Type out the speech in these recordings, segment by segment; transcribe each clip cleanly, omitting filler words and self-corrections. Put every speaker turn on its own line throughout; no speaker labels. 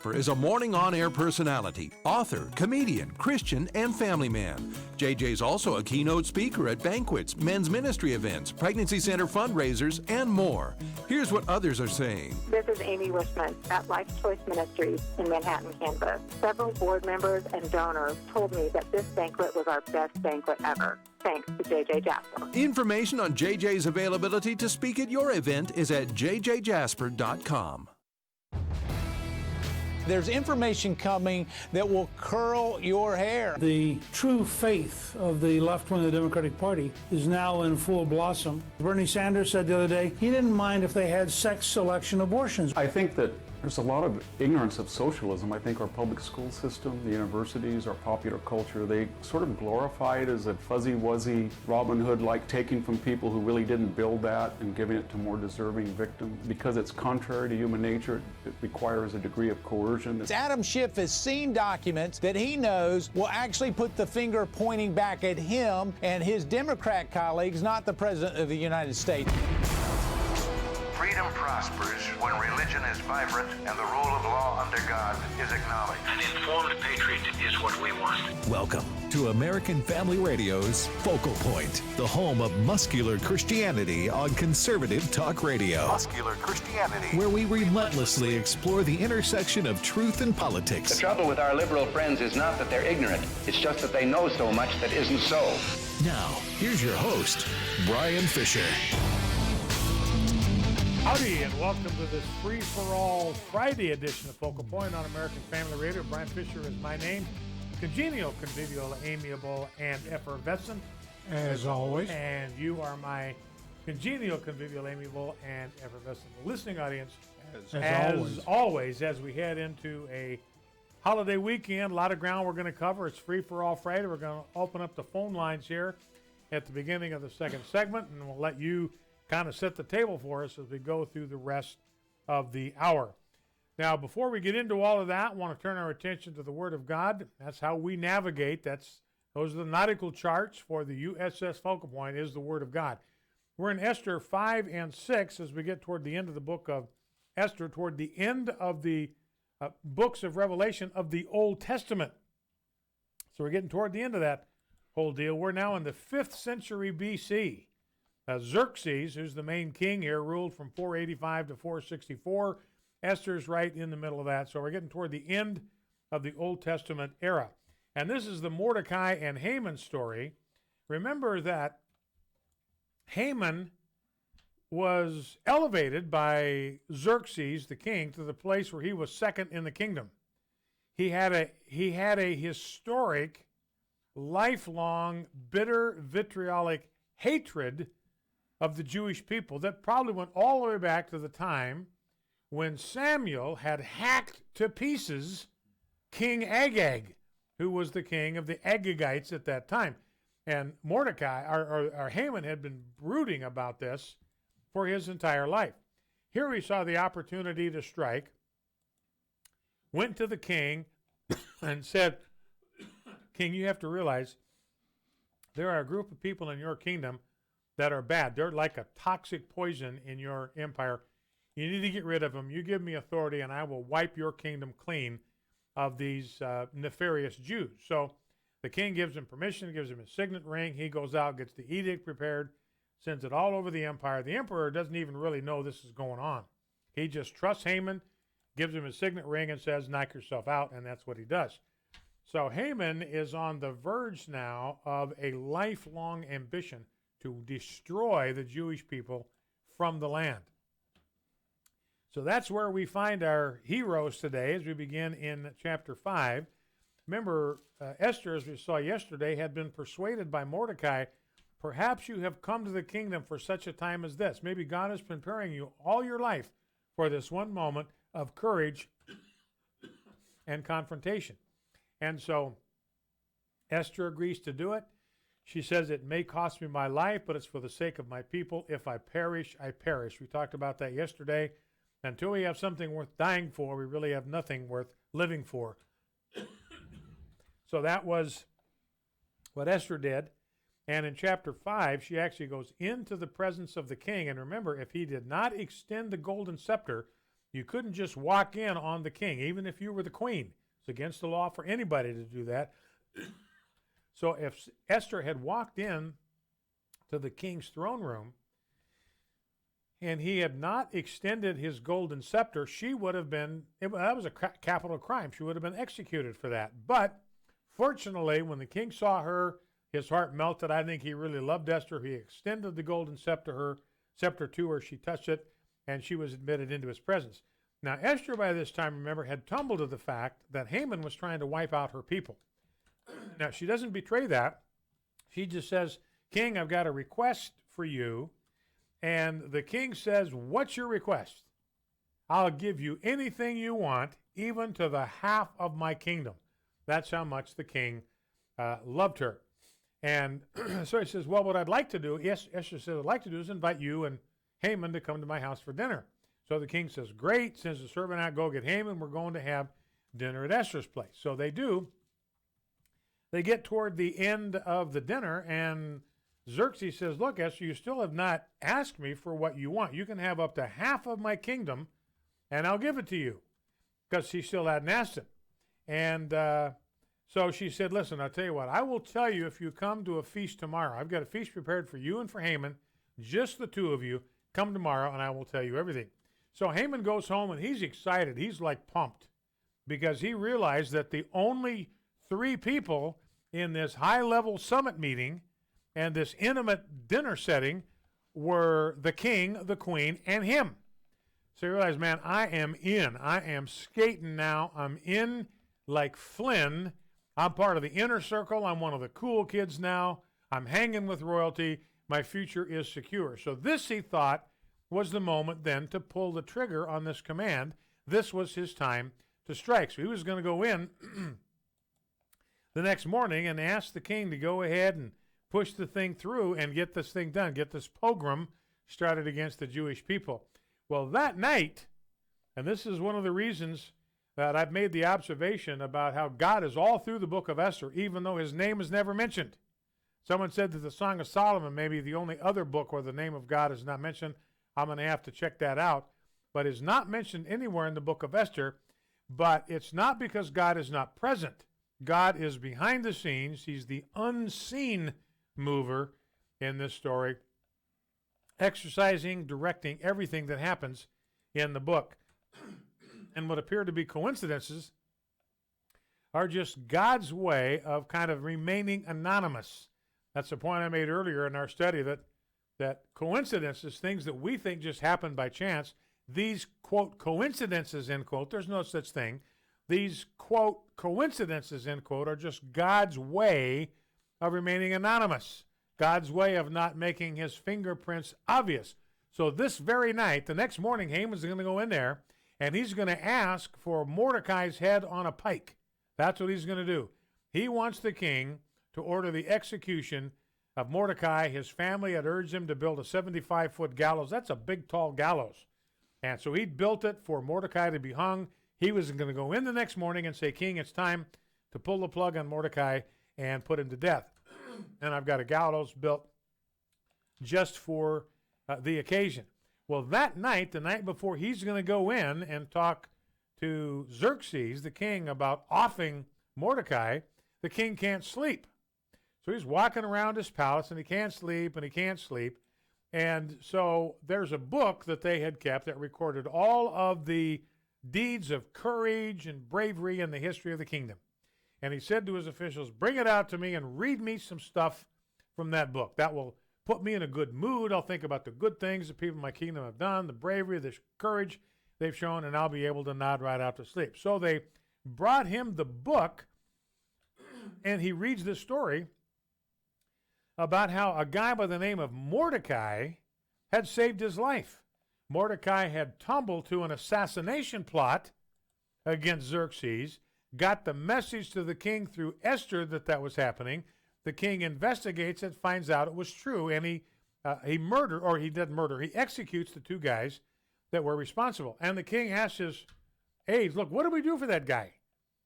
Is a morning on-air personality, author, comedian, Christian, and family man. JJ's also a keynote speaker at banquets, men's ministry events, pregnancy center fundraisers, and more. Here's what others are saying.
This is Amy Wishman at Life Choice Ministries in Manhattan, Kansas. Several board members and donors told me that this banquet was our best banquet ever. Thanks to JJ Jasper.
Information on JJ's availability to speak at your event is at jjjasper.com.
There's information coming that will curl your hair.
The true faith of the left wing of the Democratic Party is now in full blossom. Bernie Sanders said the other day he didn't mind if they had sex selection abortions.
I think that there's a lot of ignorance of socialism. I think our public school system, the universities, our popular culture, they sort of glorify it as a fuzzy-wuzzy Robin Hood-like taking from people who really didn't build that and giving it to more deserving victims. Because it's contrary to human nature, it requires a degree of coercion.
Adam Schiff has seen documents that he knows will actually put the finger pointing back at him and his Democrat colleagues, not the President of the United States.
Freedom prospers when religion is vibrant and the rule of law under God is acknowledged.
An informed patriot is what we want.
Welcome to American Family Radio's Focal Point, the home of muscular Christianity on conservative talk radio.
Muscular Christianity.
Where we relentlessly explore the intersection of truth and politics.
The trouble with our liberal friends is not that they're ignorant. It's just that they know so much that isn't so.
Now, here's your host, Brian Fisher.
Howdy, and welcome to this free-for-all Friday edition of Focal Point on American Family Radio. Brian Fisher is my name. Congenial, convivial, amiable, and effervescent.
As always.
And you are my congenial, convivial, amiable, and effervescent listening audience. As always, as we head into a holiday weekend, a lot of ground we're going to cover. It's free-for-all Friday. We're going to open up the phone lines here at the beginning of the second segment, and we'll let you kind of set the table for us as we go through the rest of the hour. Now, before we get into all of that, I want to turn our attention to the Word of God. That's how we navigate. Those are the nautical charts for the USS Focal Point is the Word of God. We're in Esther 5 and 6 as we get toward the end of the book of Esther, toward the end of the books of Revelation of the Old Testament. So we're getting toward the end of that whole deal. We're now in the 5th century BC. Xerxes, who's the main king here, ruled from 485 to 464. Esther's right in the middle of that. So we're getting toward the end of the Old Testament era. And this is the Mordecai and Haman story. Remember that Haman was elevated by Xerxes, the king, to the place where he was second in the kingdom. He had a historic, lifelong, bitter, vitriolic hatred of the Jewish people that probably went all the way back to the time when Samuel had hacked to pieces King Agag, who was the king of the Agagites at that time. And Mordecai, or Haman, had been brooding about this for his entire life. Here he saw the opportunity to strike, went to the king and said, King, you have to realize there are a group of people in your kingdom that are bad. They're like a toxic poison in your empire. You need to get rid of them. You give me authority, and I will wipe your kingdom clean of these nefarious Jews. So the king gives him permission, gives him his signet ring. He goes out, gets the edict prepared, sends it all over the empire. The emperor doesn't even really know this is going on. He just trusts Haman, gives him his signet ring, and says, knock yourself out, and that's what he does. So Haman is on the verge now of a lifelong ambition to destroy the Jewish people from the land. So that's where we find our heroes today as we begin in chapter 5. Remember, Esther, as we saw yesterday, had been persuaded by Mordecai, perhaps you have come to the kingdom for such a time as this. Maybe God is preparing you all your life for this one moment of courage and confrontation. And so Esther agrees to do it. She says, it may cost me my life, but it's for the sake of my people. If I perish, I perish. We talked about that yesterday. Until we have something worth dying for, we really have nothing worth living for. So that was what Esther did. And in chapter 5, she actually goes into the presence of the king. And remember, if he did not extend the golden scepter, You couldn't just walk in on the king, even if you were the queen. It's against the law for anybody to do that. So if Esther had walked in to the king's throne room and he had not extended his golden scepter, she would have been, that was a capital crime. She would have been executed for that. But fortunately, when the king saw her, his heart melted. I think he really loved Esther. He extended the golden scepter to her. She touched it, and she was admitted into his presence. Now, Esther, by this time, remember, had tumbled to the fact that Haman was trying to wipe out her people. Now, she doesn't betray that. She just says, King, I've got a request for you. And the king says, what's your request? I'll give you anything you want, even to the half of my kingdom. That's how much the king loved her. And so he says, well, what I'd like to do, Esther says, I'd like to do is invite you and Haman to come to my house for dinner. So the king says, great, sends the servant out, go get Haman. We're going to have dinner at Esther's place. So they do. They get toward the end of the dinner, and Xerxes says, look, Esther, you still have not asked me for what you want. You can have up to half of my kingdom, and I'll give it to you, because he still hadn't asked it. And so she said, listen, I'll tell you what, I will tell you if you come to a feast tomorrow. I've got a feast prepared for you and for Haman, just the two of you. Come tomorrow, and I will tell you everything. So Haman goes home, and he's excited. He's like pumped, because he realized that the only three people in this high-level summit meeting and this intimate dinner setting were the king, the queen, and him. So he realized, man, I am in. I am skating now. I'm in like Flynn. I'm part of the inner circle. I'm one of the cool kids now. I'm hanging with royalty. My future is secure. So this, he thought, was the moment then to pull the trigger on this command. This was his time to strike. So he was going to go in the next morning and ask the king to go ahead and push the thing through and get this thing done, get this pogrom started against the Jewish people. Well, that night, and this is one of the reasons that I've made the observation about how God is all through the book of Esther, even though his name is never mentioned. Someone said that the Song of Solomon may be the only other book where the name of God is not mentioned. I'm going to have to check that out. But it's not mentioned anywhere in the book of Esther. But it's not because God is not present. God is behind the scenes. He's the unseen mover in this story, exercising, directing everything that happens in the book. And what appear to be coincidences are just God's way of kind of remaining anonymous. That's the point I made earlier in our study, that coincidences, things that we think just happen by chance, these, quote, coincidences, end quote, there's no such thing. These, quote, coincidences, end quote, are just God's way of remaining anonymous, God's way of not making his fingerprints obvious. So this very night, the next morning, Haman's going to go in there, and he's going to ask for Mordecai's head on a pike. That's what he's going to do. He wants the king to order the execution of Mordecai. His family had urged him to build a 75-foot gallows. That's a big, tall gallows. And so he built it for Mordecai to be hung. He was going to go in the next morning and say, King, it's time to pull the plug on Mordecai and put him to death. And I've got a gallows built just for the occasion. Well, that night, the night before he's going to go in and talk to Xerxes, the king, about offing Mordecai, the king can't sleep. So he's walking around his palace, and he can't sleep, and he can't sleep. And so there's a book that they had kept that recorded all of the deeds of courage and bravery in the history of the kingdom. And he said to his officials, bring it out to me and read me some stuff from that book. That will put me in a good mood. I'll think about the good things the people in my kingdom have done, the bravery, the courage they've shown, and I'll be able to nod right out to sleep. So they brought him the book, and he reads this story about how a guy by the name of Mordecai had saved his life. Mordecai had tumbled to an assassination plot against Xerxes, got the message to the king through Esther that was happening. The king investigates it, finds out it was true, and he executes the two guys that were responsible. And the king asks his aides, look, what did we do for that guy?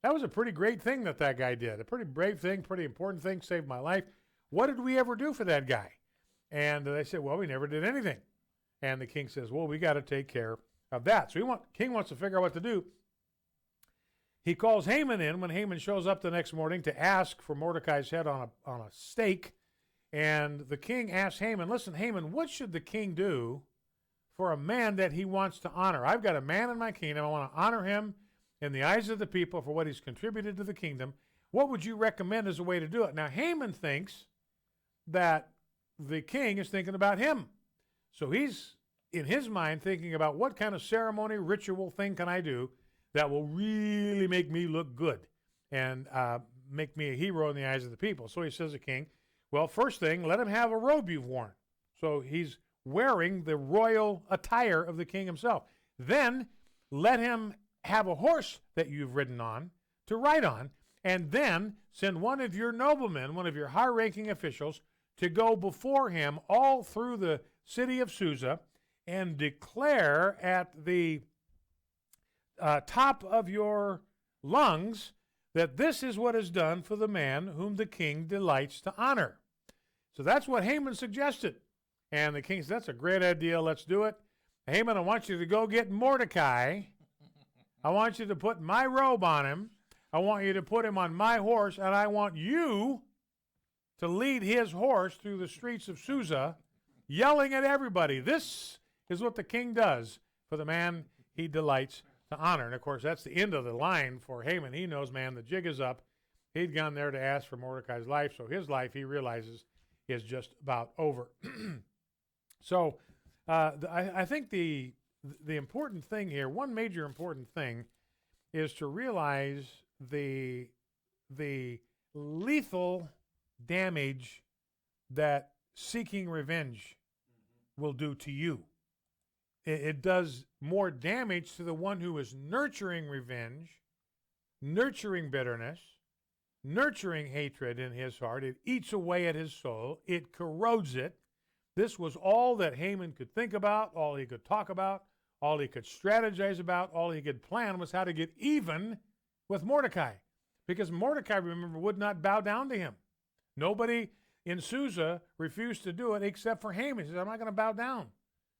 That was a pretty great thing that guy did. A pretty brave thing, pretty important thing, saved my life. What did we ever do for that guy? And they said, well, we never did anything. And the king says, well, we got to take care of that. So king wants to figure out what to do. He calls Haman in when Haman shows up the next morning to ask for Mordecai's head on a stake. And the king asks Haman, listen, Haman, what should the king do for a man that he wants to honor? I've got a man in my kingdom. I want to honor him in the eyes of the people for what he's contributed to the kingdom. What would you recommend as a way to do it? Now, Haman thinks that the king is thinking about him. So he's, in his mind, thinking about what kind of ceremony, ritual thing can I do that will really make me look good and make me a hero in the eyes of the people. So he says to the king, well, first thing, let him have a robe you've worn. So he's wearing the royal attire of the king himself. Then let him have a horse that you've ridden on to ride on, and then send one of your noblemen, one of your high-ranking officials, to go before him all through the city of Susa and declare at the top of your lungs that this is what is done for the man whom the king delights to honor. So that's what Haman suggested. And the king said, that's a great idea, let's do it. Haman, I want you to go get Mordecai. I want you to put my robe on him. I want you to put him on my horse, and I want you to lead his horse through the streets of Susa, yelling at everybody. This is what the king does for the man he delights to honor. And, of course, that's the end of the line for Haman. He knows, man, the jig is up. He'd gone there to ask for Mordecai's life, so his life, he realizes, is just about over. So I think the important thing here, one major important thing, is to realize the lethal damage that seeking revenge will do to you. It does more damage to the one who is nurturing revenge, nurturing bitterness, nurturing hatred in his heart. It eats away at his soul. It corrodes it. This was all that Haman could think about, all he could talk about, all he could strategize about, all he could plan was how to get even with Mordecai. Because Mordecai, remember, would not bow down to him. Nobody in Susa refused to do it except for Haman. He said, I'm not going to bow down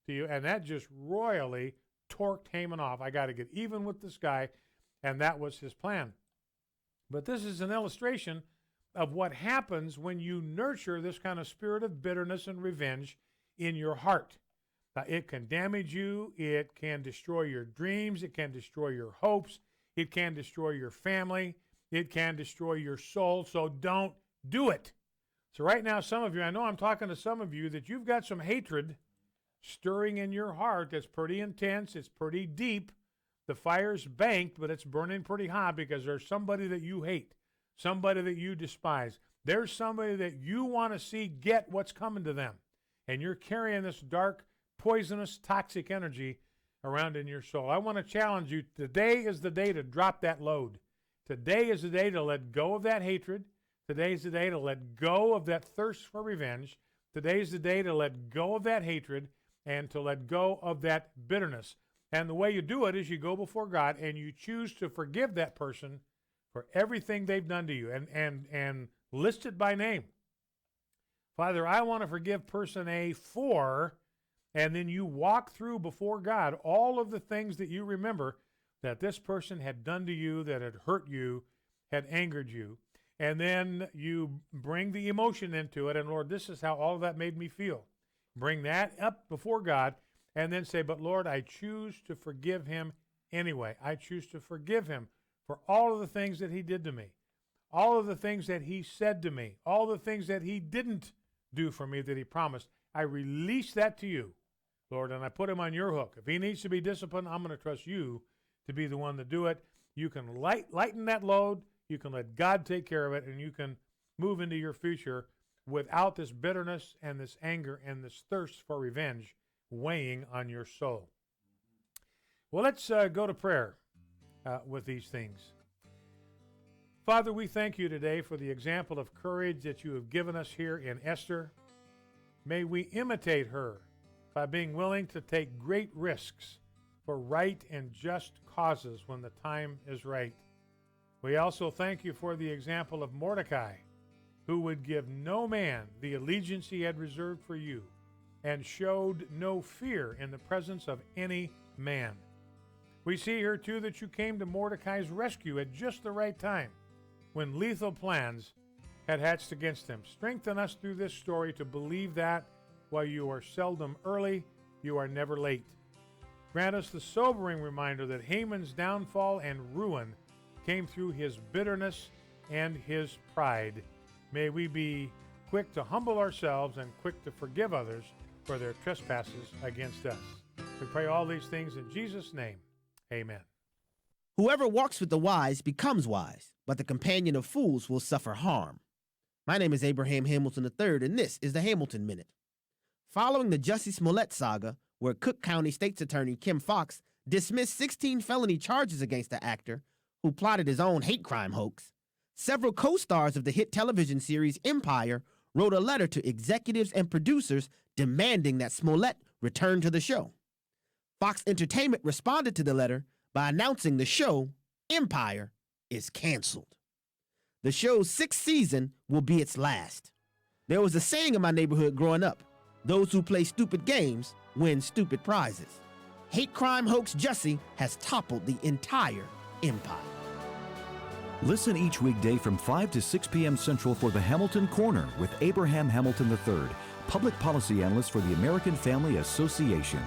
to you. And that just royally torqued Haman off. I got to get even with this guy. And that was his plan. But this is an illustration of what happens when you nurture this kind of spirit of bitterness and revenge in your heart. It can damage you. It can destroy your dreams. It can destroy your hopes. It can destroy your family. It can destroy your soul. So don't do it. So right now, some of you, I know I'm talking to some of you, that you've got some hatred stirring in your heart that's pretty intense. It's pretty deep. The fire's banked, but it's burning pretty hot because there's somebody that you hate, somebody that you despise. There's somebody that you want to see get what's coming to them. And you're carrying this dark, poisonous, toxic energy around in your soul. I want to challenge you. Today is the day to drop that load. Today is the day to let go of that hatred. Today is the day to let go of that thirst for revenge. Today is the day to let go of that hatred and to let go of that bitterness. And the way you do it is you go before God and you choose to forgive that person for everything they've done to you and list it by name. Father, I want to forgive person A for, and then you walk through before God all of the things that you remember that this person had done to you, that had hurt you, had angered you. And then you bring the emotion into it, and Lord, this is how all of that made me feel. Bring that up before God, and then say, but Lord, I choose to forgive him anyway. I choose to forgive him for all of the things that he did to me, all of the things that he said to me, all the things that he didn't do for me that he promised. I release that to you, Lord, and I put him on your hook. If he needs to be disciplined, I'm going to trust you to be the one to do it. You can lighten that load. You can let God take care of it, and you can move into your future without this bitterness and this anger and this thirst for revenge weighing on your soul. Well, let's go to prayer with these things. Father, we thank you today for the example of courage that you have given us here in Esther. May we imitate her by being willing to take great risks for right and just causes when the time is right. We also thank you for the example of Mordecai, who would give no man the allegiance he had reserved for you and showed no fear in the presence of any man. We see here, too, that you came to Mordecai's rescue at just the right time when lethal plans had hatched against him. Strengthen us through this story to believe that while you are seldom early, you are never late. Grant us the sobering reminder that Haman's downfall and ruin came through his bitterness and his pride. May we be quick to humble ourselves and quick to forgive others for their trespasses against us. We pray all these things in Jesus' name. Amen.
Whoever walks with the wise becomes wise, but the companion of fools will suffer harm. My name is Abraham Hamilton III, and this is the Hamilton Minute. Following the Jussie Smollett saga, where Cook County State's Attorney Kim Foxx dismissed 16 felony charges against the actor, who plotted his own hate crime hoax, several co-stars of the hit television series Empire wrote a letter to executives and producers demanding that Smollett return to the show. Fox Entertainment responded to the letter by announcing the show, Empire, is canceled. The show's 6th season will be its last. There was a saying in my neighborhood growing up: those who play stupid games win stupid prizes. Hate crime hoax Jussie has toppled the entire empire.
Listen each weekday from 5 to 6 p.m. Central for the Hamilton Corner with Abraham Hamilton III, public policy analyst for the American Family Association.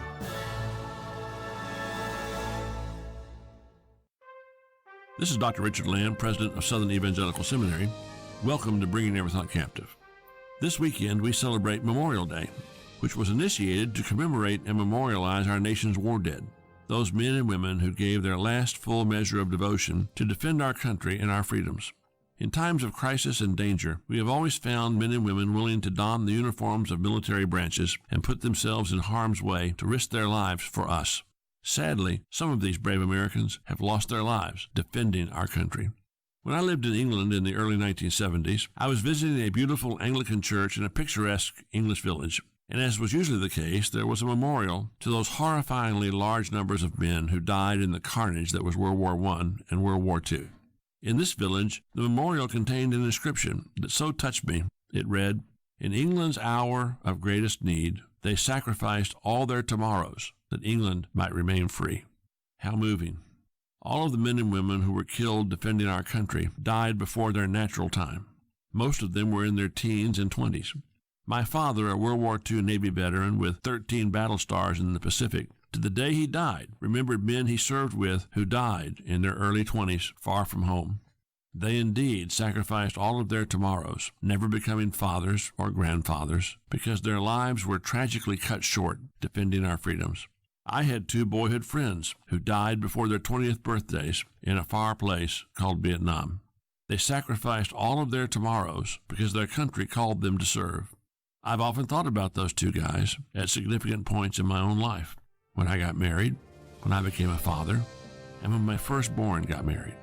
This is Dr. Richard Land, president of Southern Evangelical Seminary. Welcome to Bringing Every Thought Captive. This weekend, we celebrate Memorial Day, which was initiated to commemorate and memorialize our nation's war dead, those men and women who gave their last full measure of devotion to defend our country and our freedoms. In times of crisis and danger, we have always found men and women willing to don the uniforms of military branches and put themselves in harm's way to risk their lives for us. Sadly, some of these brave Americans have lost their lives defending our country. When I lived in England in the early 1970s, I was visiting a beautiful Anglican church in a picturesque English village. And as was usually the case, there was a memorial to those horrifyingly large numbers of men who died in the carnage that was World War I and World War II. In this village, the memorial contained an inscription that so touched me. It read, "In England's hour of greatest need, they sacrificed all their tomorrows that England might remain free." How moving. All of the men and women who were killed defending our country died before their natural time. Most of them were in their teens and 20s. My father, a World War II Navy veteran with 13 battle stars in the Pacific, to the day he died, remembered men he served with who died in their early 20s far from home. They indeed sacrificed all of their tomorrows, never becoming fathers or grandfathers, because their lives were tragically cut short defending our freedoms. I had 2 boyhood friends who died before their 20th birthdays in a far place called Vietnam. They sacrificed all of their tomorrows because their country called them to serve. I've often thought about those 2 guys at significant points in my own life. When I got married, when I became a father, and when my firstborn got married.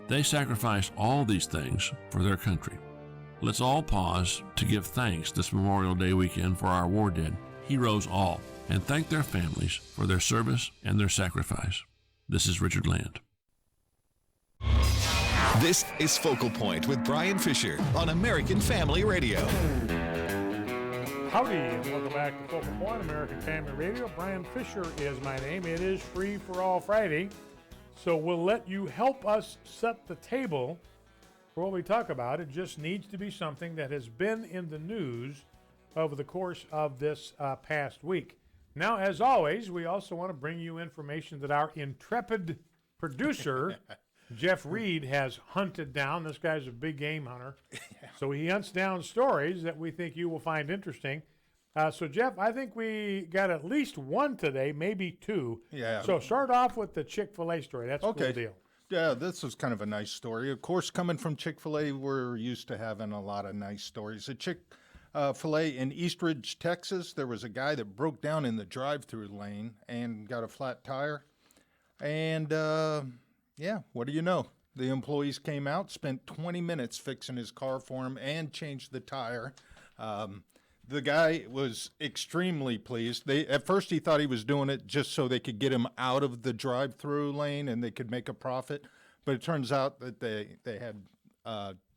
They sacrificed all these things for their country. Let's all pause to give thanks this Memorial Day weekend for our war dead, heroes all, and thank their families for their service and their sacrifice. This is Richard Land.
This is Focal Point with Brian Fisher on American Family Radio.
Howdy, and welcome back to Focal Point, American Family Radio. Brian Fisher is my name. It is Free for All Friday, so we'll let you help us set the table for what we talk about. It just needs to be something that has been in the news over the course of this past week. Now, as always, we also want to bring you information that our intrepid producer, Jeff Reed, has hunted down. This guy's a big game hunter. So he hunts down stories that we think you will find interesting. So, Jeff, I think we got at least one today, maybe 2.
Yeah.
So start off with the Chick-fil-A story. That's a cool deal.
Yeah, this was kind of a nice story. Of course, coming from Chick-fil-A, we're used to having a lot of nice stories. At Chick-fil-A in Eastridge, Texas, there was a guy that broke down in the drive-through lane and got a flat tire. And, what do you know? The employees came out, spent 20 minutes fixing his car for him, and changed the tire. The guy was extremely pleased. At first, he thought he was doing it just so they could get him out of the drive-through lane and they could make a profit. But it turns out that they had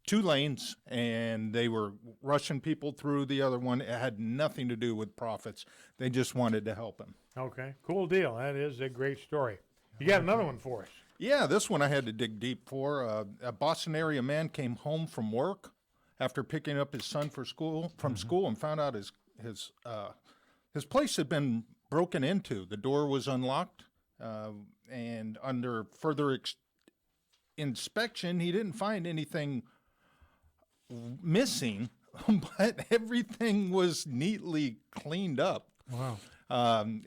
2 lanes, and they were rushing people through the other one. It had nothing to do with profits. They just wanted to help him.
Okay, cool deal. That is a great story. You got another one for us.
Yeah, this one I had to dig deep for. A Boston area man came home from work after picking up his son from school and found out his place had been broken into. The door was unlocked, and under further inspection, he didn't find anything missing, but everything was neatly cleaned up.
Wow.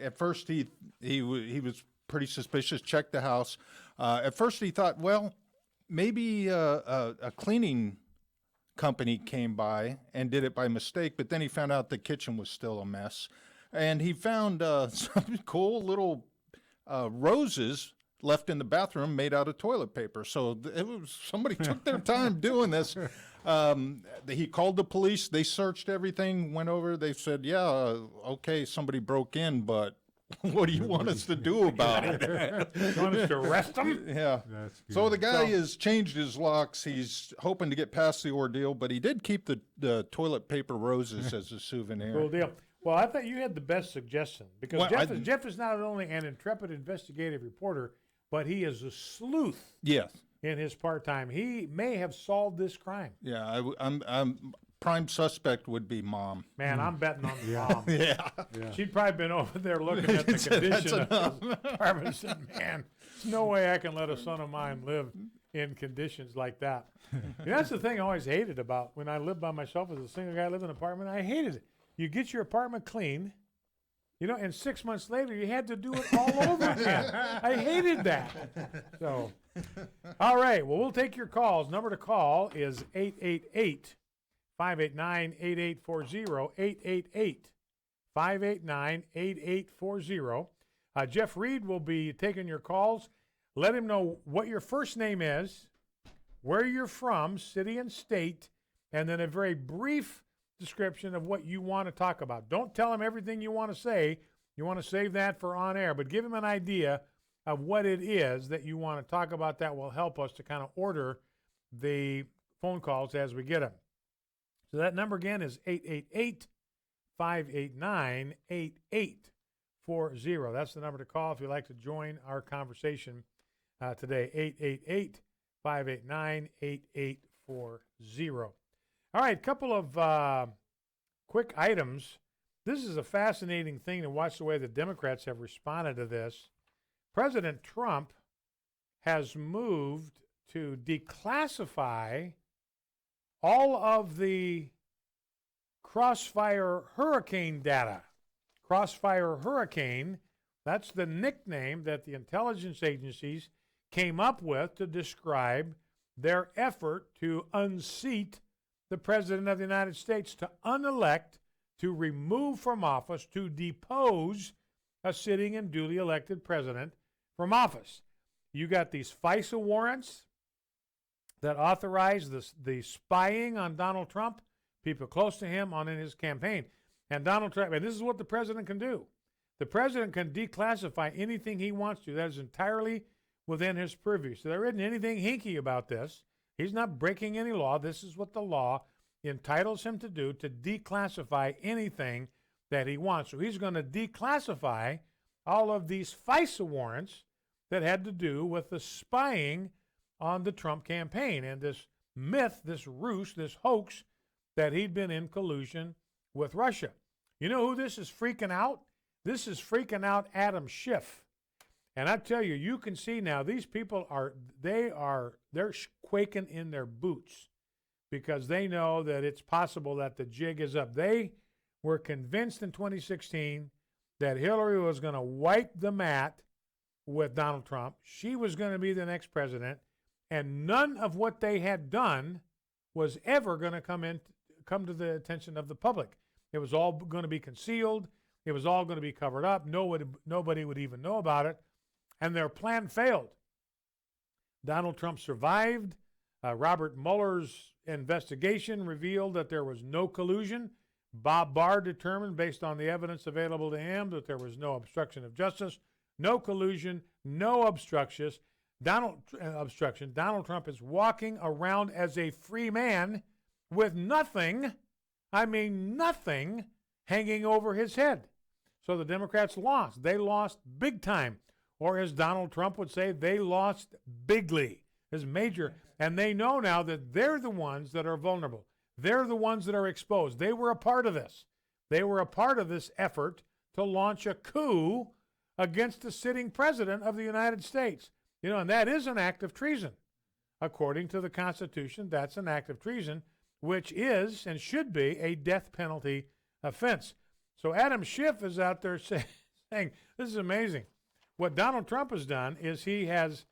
At first, he was pretty suspicious, checked the house. At first, he thought, well, maybe a cleaning company came by and did it by mistake, but then he found out the kitchen was still a mess. And he found some cool little roses left in the bathroom made out of toilet paper. So somebody took their time doing this. He called the police. They searched everything, went over. They said, yeah, okay, somebody broke in, but what do you want us to do about it?
You want us to arrest him?
Yeah. So the guy has changed his locks. He's hoping to get past the ordeal, but he did keep the toilet paper roses as a souvenir.
Cool deal. Well, I thought you had the best suggestion because Jeff is not only an intrepid investigative reporter, but he is a sleuth.
Yes.
In his part-time. He may have solved this crime.
Yeah, I'm prime suspect would be Mom.
Man, I'm betting on Mom.
Yeah.
She'd probably been over there looking at the condition of his apartment and said, man, there's no way I can let a son of mine live in conditions like that. And that's the thing I always hated about when I lived by myself as a single guy living in an apartment. I hated it. You get your apartment clean, and 6 months later you had to do it all over again. I hated that. So, all right. Well, we'll take your calls. Number to call is 888-589-8840, 888-589-8840. Jeff Reed will be taking your calls. Let him know what your first name is, where you're from, city and state, and then a very brief description of what you want to talk about. Don't tell him everything you want to say. You want to save that for on air, but give him an idea of what it is that you want to talk about. That will help us to kind of order the phone calls as we get them. So that number again is 888-589-8840. That's the number to call if you'd like to join our conversation today, 888-589-8840. All right, a couple of quick items. This is a fascinating thing to watch the way the Democrats have responded to this. President Trump has moved to declassify all of the Crossfire Hurricane data. Crossfire Hurricane, that's the nickname that the intelligence agencies came up with to describe their effort to unseat the President of the United States, to unelect, to remove from office, to depose a sitting and duly elected president from office. You got these FISA warrants that authorize the spying on Donald Trump, people close to him in his campaign. And Donald Trump, and this is what the president can do. The president can declassify anything he wants to. That is entirely within his purview. So there isn't anything hinky about this. He's not breaking any law. This is what the law entitles him to do, to declassify anything that he wants. So he's going to declassify all of these FISA warrants that had to do with the spying on the Trump campaign and this myth, this ruse, this hoax that he'd been in collusion with Russia. You know who this is freaking out? This is freaking out Adam Schiff. And I tell you, you can see now these people they're quaking in their boots because they know that it's possible that the jig is up. They were convinced in 2016 that Hillary was going to wipe the mat with Donald Trump. She was going to be the next president, and none of what they had done was ever going to come to the attention of the public. It was all going to be concealed. It was all going to be covered up. Nobody would even know about it. And their plan failed. Donald Trump survived. Robert Mueller's investigation revealed that there was no collusion. Bob Barr determined, based on the evidence available to him, that there was no obstruction of justice, no collusion, no obstruction. Donald Trump is walking around as a free man with nothing, nothing, hanging over his head. So the Democrats lost. They lost big time or as Donald Trump would say, they lost bigly. It's major. And they know now that they're the ones that are vulnerable. They're the ones that are exposed. They were a part of this. They were a part of this effort to launch a coup against the sitting president of the United States. And that is an act of treason. According to the Constitution, that's an act of treason, which is and should be a death penalty offense. So Adam Schiff is out there saying, this is amazing. What Donald Trump has done is he has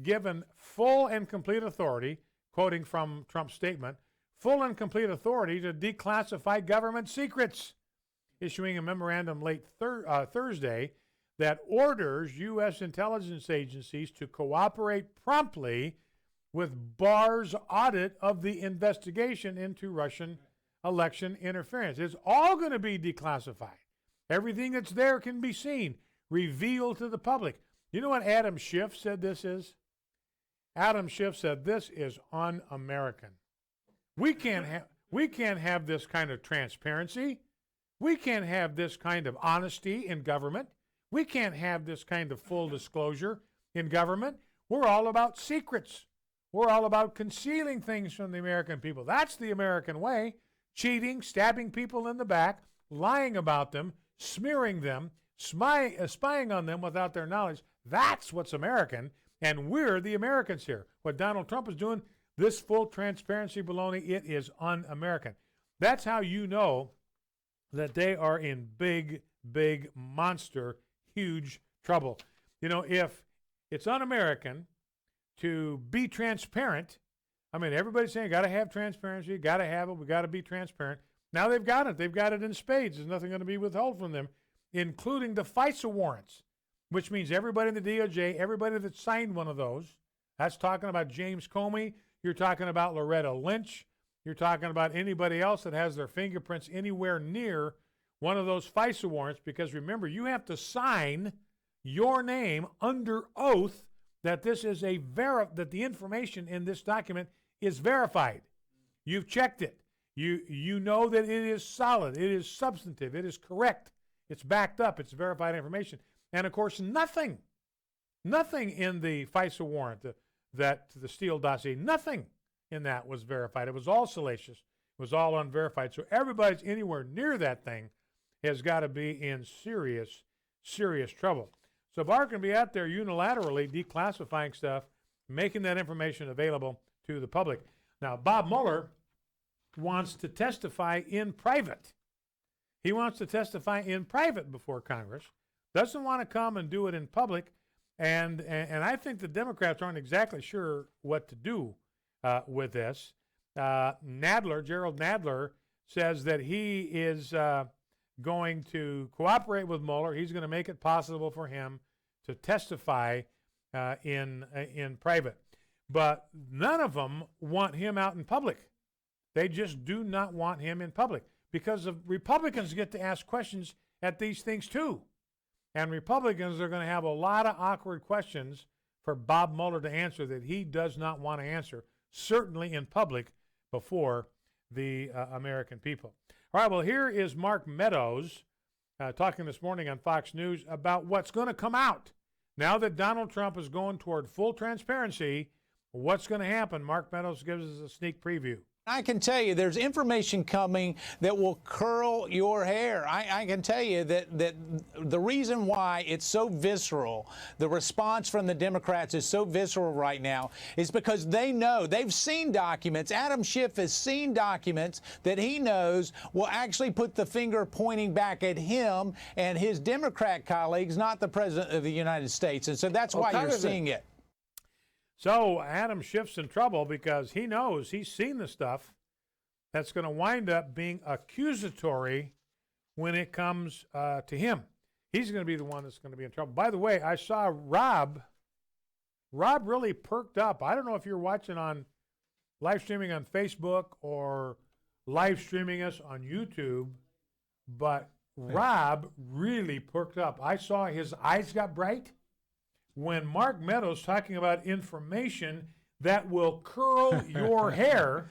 given full and complete authority, quoting from Trump's statement, full and complete authority to declassify government secrets, issuing a memorandum late Thursday that orders U.S. intelligence agencies to cooperate promptly with Barr's audit of the investigation into Russian election interference. It's all going to be declassified. Everything that's there can be seen, revealed to the public. You know what Adam Schiff said this is? Adam Schiff said this is un-American. We can't have this kind of transparency. We can't have this kind of honesty in government. We can't have this kind of full disclosure in government. We're all about secrets. We're all about concealing things from the American people. That's the American way. Cheating, stabbing people in the back, lying about them, smearing them, spying on them without their knowledge. That's what's American, and we're the Americans here. What Donald Trump is doing, this full transparency baloney, it is un-American. That's how you know that they are in big, big, monster, huge trouble. If it's un-American to be transparent, everybody's saying, got to have transparency, got to have it, we got to be transparent. Now they've got it. They've got it in spades. There's nothing going to be withheld from them, including the FISA warrants, which means everybody in the DOJ, everybody that signed one of those, that's talking about James Comey, you're talking about Loretta Lynch, you're talking about anybody else that has their fingerprints anywhere near one of those FISA warrants, because remember, you have to sign your name under oath that this is that the information in this document is verified. You've checked it. You know that it is solid, it is substantive, it is correct, it's backed up, it's verified information. And of course, nothing in the FISA warrant, the Steele dossier, nothing in that was verified. It was all salacious. It was all unverified. So everybody's anywhere near that thing has got to be in serious, serious trouble. So Barr can be out there unilaterally declassifying stuff, making that information available to the public. Now, Bob Mueller wants to testify in private. He wants to testify in private before Congress, doesn't want to come and do it in public, and I think the Democrats aren't exactly sure what to do with this. Gerald Nadler, says that he is going to cooperate with Mueller. He's going to make it possible for him to testify in private. But none of them want him out in public. They just do not want him in public, because the Republicans get to ask questions at these things too. And Republicans are going to have a lot of awkward questions for Bob Mueller to answer that he does not want to answer, certainly in public, before the American people. All right, well, here is Mark Meadows talking this morning on Fox News about what's going to come out. Now that Donald Trump is going toward full transparency, what's going to happen? Mark Meadows gives us a sneak preview.
I can tell you there's information coming that will curl your hair. I can tell you that the reason why it's so visceral, the response from the Democrats is so visceral right now, is because they know, they've seen documents. Adam Schiff has seen documents that he knows will actually put the finger pointing back at him and his Democrat colleagues, not the President of the United States. And so that's why you're seeing it.
So Adam Schiff's in trouble because he knows, he's seen the stuff that's going to wind up being accusatory when it comes to him. He's going to be the one that's going to be in trouble. By the way, I saw Rob really perked up. I don't know if you're watching on live streaming on Facebook or live streaming us on YouTube, but Rob really perked up. I saw his eyes got bright when Mark Meadows talking about information that will curl your hair.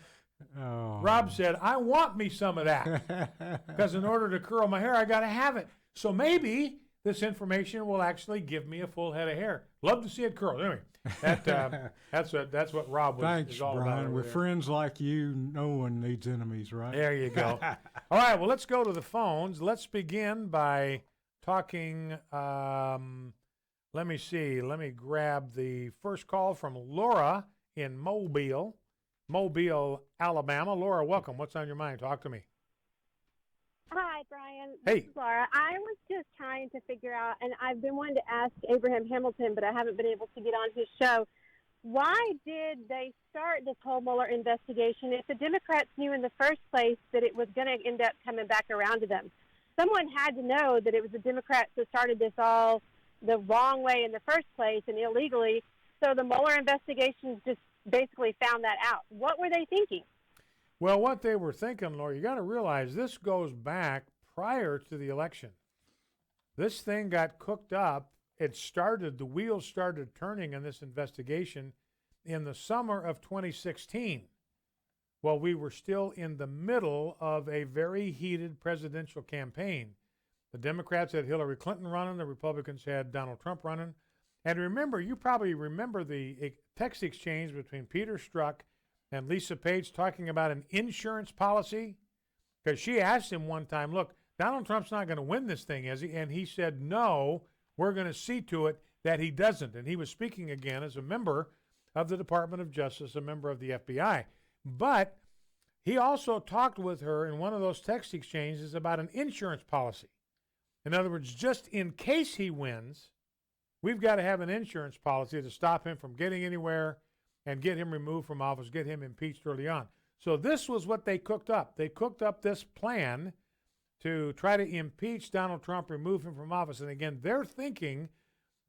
Oh.
Rob said, I want me some of that, because in order to curl my hair, I got to have it. So maybe this information will actually give me a full head of hair. Love to see it curl. Anyway, that's what Rob
Thanks,
is all
Brian.
about.
With friends like you, no one needs enemies, right?
There you go. All right, well, let's go to the phones. Let's begin by talking. Let me see. Let me grab the first call from Laura in Mobile, Alabama. Laura, welcome. What's on your mind? Talk to me.
Hi, Brian.
Hey.
This is Laura. I was just trying to figure out, and I've been wanting to ask Abraham Hamilton, but I haven't been able to get on his show. Why did they start this whole Mueller investigation if the Democrats knew in the first place that it was going to end up coming back around to them? Someone had to know that it was the Democrats that started this all the wrong way in the first place and illegally, so the Mueller investigation just basically found that out. What were they thinking?
Well, what they were thinking, Laura, you got to realize this goes back prior to the election. This thing got cooked up. The wheels started turning in this investigation in the summer of 2016. Well, we were still in the middle of a very heated presidential campaign. The Democrats had Hillary Clinton running. The Republicans had Donald Trump running. And remember, you probably remember the text exchange between Peter Strzok and Lisa Page talking about an insurance policy, because she asked him one time, look, Donald Trump's not going to win this thing, is he? And he said, no, we're going to see to it that he doesn't. And he was speaking again as a member of the Department of Justice, a member of the FBI. But he also talked with her in one of those text exchanges about an insurance policy. In other words, just in case he wins, we've got to have an insurance policy to stop him from getting anywhere and get him removed from office, get him impeached early on. So this was what they cooked up. They cooked up this plan to try to impeach Donald Trump, remove him from office. And again, they're thinking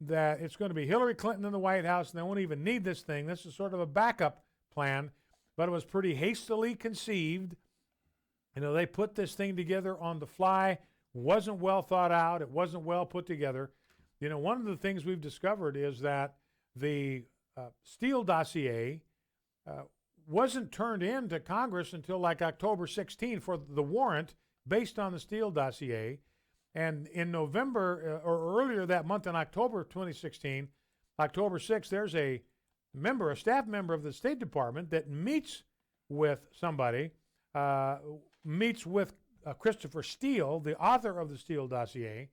that it's going to be Hillary Clinton in the White House, and they won't even need this thing. This is sort of a backup plan, but it was pretty hastily conceived. You know, they put this thing together on the fly. Wasn't well thought out. It wasn't well put together. You know, one of the things we've discovered is that the Steele dossier wasn't turned in to Congress until like October 16 for the warrant based on the Steele dossier. And in November or earlier that month in October of 2016, October 6th, there's a staff member of the State Department that meets with somebody, meets with Christopher Steele, the author of the Steele dossier,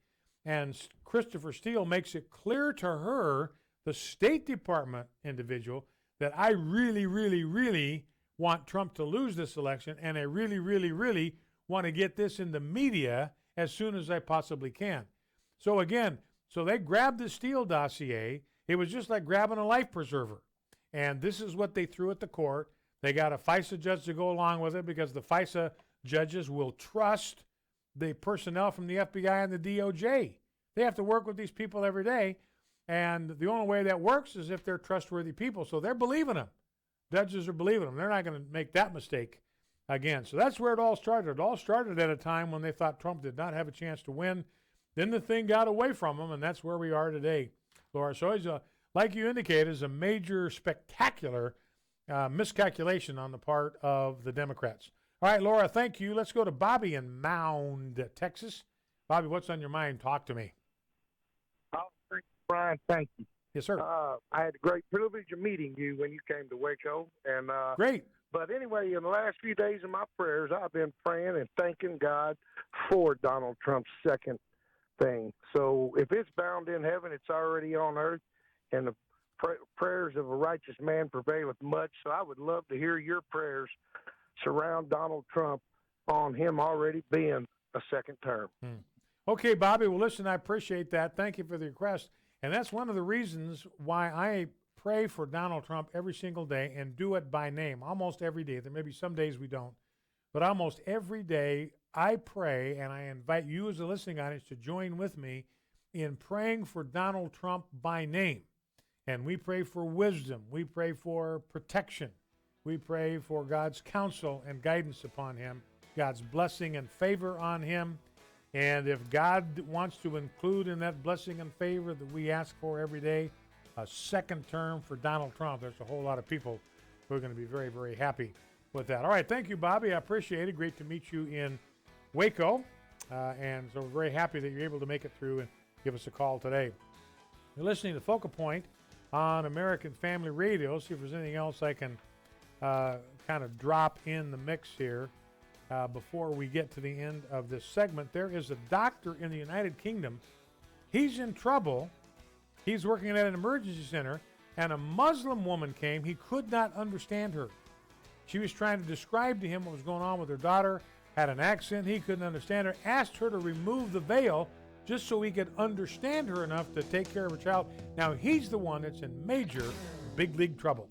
and Christopher Steele makes it clear to her, the State Department individual, that I really, really, really want Trump to lose this election, and I really, really, really want to get this in the media as soon as I possibly can. So again, they grabbed the Steele dossier. It was just like grabbing a life preserver. And this is what they threw at the court. They got a FISA judge to go along with it because the FISA judges will trust the personnel from the FBI and the DOJ. They have to work with these people every day. And the only way that works is if they're trustworthy people. So they're believing them. Judges are believing them. They're not going to make that mistake again. So that's where it all started. It all started at a time when they thought Trump did not have a chance to win. Then the thing got away from them, and that's where we are today, Laura. So it's like you indicated, is a major, spectacular miscalculation on the part of the Democrats. All right, Laura, thank you. Let's go to Bobby in Mound, Texas. Bobby, what's on your mind? Talk to me.
Brian, thank you.
Yes, sir.
I had the great privilege of meeting you when you came to Waco. And
great.
But anyway, in the last few days of my prayers, I've been praying and thanking God for Donald Trump's second thing. So if it's bound in heaven, it's already on earth. And the prayers of a righteous man prevaileth much. So I would love to hear your prayers surround Donald Trump on him already being a second term.
Okay, Bobby. Well, listen, I appreciate that. Thank you for the request. And that's one of the reasons why I pray for Donald Trump every single day and do it by name almost every day. There may be some days we don't, but almost every day I pray, and I invite you as a listening audience to join with me in praying for Donald Trump by name. And we pray for wisdom. We pray for protection. We pray for God's counsel and guidance upon him, God's blessing and favor on him. And if God wants to include in that blessing and favor that we ask for every day, a second term for Donald Trump, there's a whole lot of people who are going to be very, very happy with that. All right, thank you, Bobby. I appreciate it. Great to meet you in Waco. And so we're very happy that you're able to make it through. And give us a call today. You're listening to Focal Point on American Family Radio. See if there's anything else I can kind of drop in the mix here before we get to the end of this segment. There is a doctor in the United Kingdom. He's in trouble. He's working at an emergency center, and a Muslim woman came. He could not understand her. She was trying to describe to him what was going on with her daughter, had an accent. He couldn't understand her, asked her to remove the veil just so he could understand her enough to take care of her child. Now he's the one that's in major big league trouble.